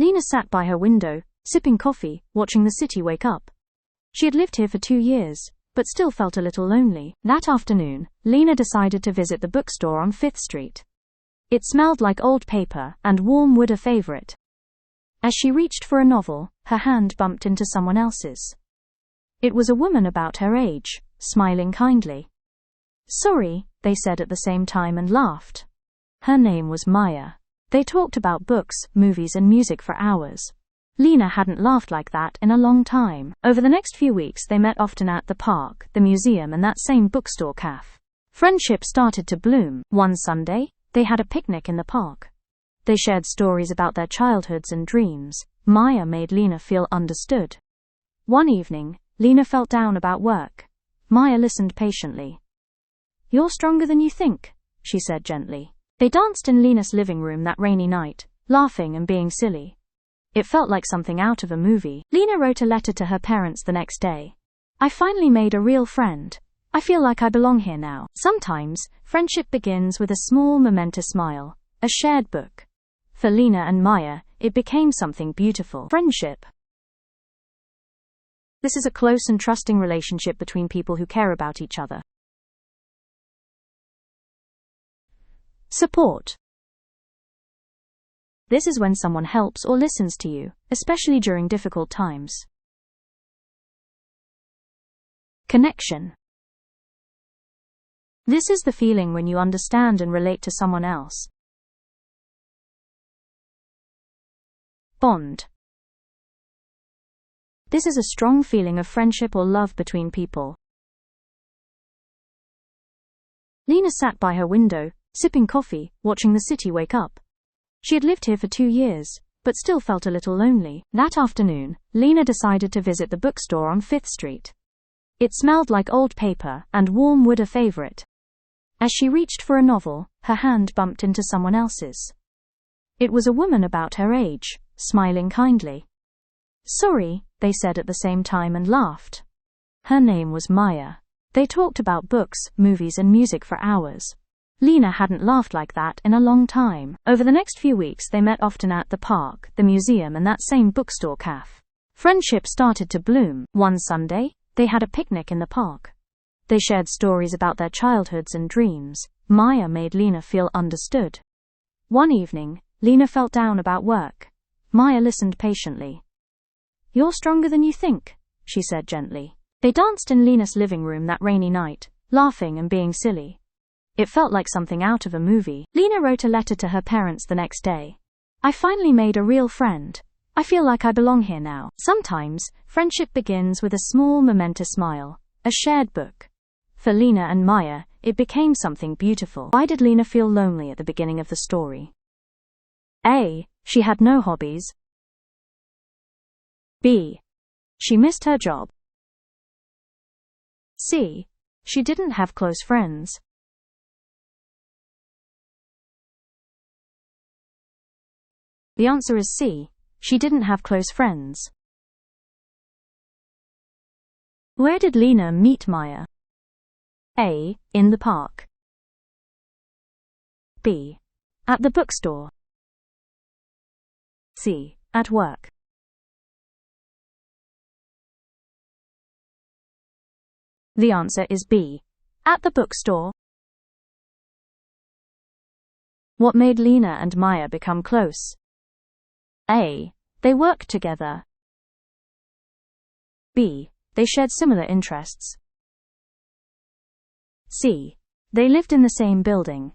Lena sat by her window, sipping coffee, watching the city wake up. She had lived here for 2 years, but still felt a little lonely. That afternoon, Lena decided to visit the bookstore on 5th Street. It smelled like old paper, and warm wood a favorite. As she reached for a novel, her hand bumped into someone else's. It was a woman about her age, smiling kindly. "Sorry," they said at the same time and laughed. Her name was Maya. They talked about books, movies and music for hours. Lena hadn't laughed like that in a long time. Over the next few weeks they met often at the park, the museum and that same bookstore cafe. Friendship started to bloom. One Sunday, they had a picnic in the park. They shared stories about their childhoods and dreams. Maya made Lena feel understood. One evening, Lena felt down about work. Maya listened patiently. "You're stronger than you think," she said gently. They danced in Lena's living room that rainy night, laughing and being silly. It felt like something out of a movie. Lena wrote a letter to her parents the next day. "I finally made a real friend. I feel like I belong here now." Sometimes, friendship begins with a small momentous smile, a shared book. For Lena and Maya, it became something beautiful. Friendship. This is a close and trusting relationship between people who care about each other. Support. This is when someone helps or listens to you, especially during difficult times. Connection. This is the feeling when you understand and relate to someone else. Bond. This is a strong feeling of friendship or love between people. Lena sat by her window, sipping coffee, watching the city wake up. She had lived here for 2 years, but still felt a little lonely. That afternoon, Lena decided to visit the bookstore on 5th Street. It smelled like old paper, and warm wood a favorite. As she reached for a novel, her hand bumped into someone else's. It was a woman about her age, smiling kindly. "Sorry," they said at the same time and laughed. Her name was Maya. They talked about books, movies and music for hours. Lena hadn't laughed like that in a long time. Over the next few weeks they met often at the park, the museum and that same bookstore cafe. Friendship started to bloom. One Sunday, they had a picnic in the park. They shared stories about their childhoods and dreams. Maya made Lena feel understood. One evening, Lena felt down about work. Maya listened patiently. "You're stronger than you think," she said gently. They danced in Lena's living room that rainy night, laughing and being silly. It felt like something out of a movie. Lena wrote a letter to her parents the next day. "I finally made a real friend. I feel like I belong here now." Sometimes, friendship begins with a small momentous smile, a shared book. For Lena and Maya, it became something beautiful. Why did Lena feel lonely at the beginning of the story? A. She had no hobbies. B. She missed her job. C. She didn't have close friends. The answer is C. She didn't have close friends. Where did Lena meet Maya? A. In the park. B. At the bookstore. C. At work. The answer is B. At the bookstore. What made Lena and Maya become close? A. They worked together. B. They shared similar interests. C. They lived in the same building.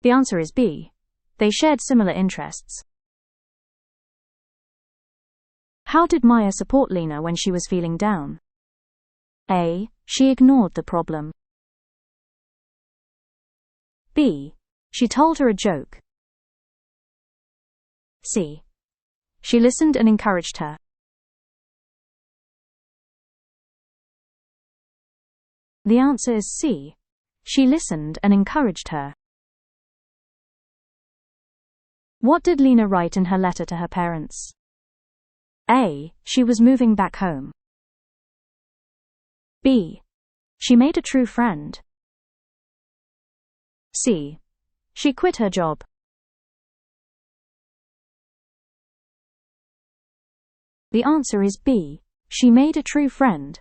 The answer is B. They shared similar interests. How did Maya support Lena when she was feeling down? A. She ignored the problem. B. She told her a joke. C. She listened and encouraged her. The answer is C. She listened and encouraged her. What did Lena write in her letter to her parents? A. She was moving back home. B. She made a true friend. C. She quit her job. The answer is B. She made a true friend.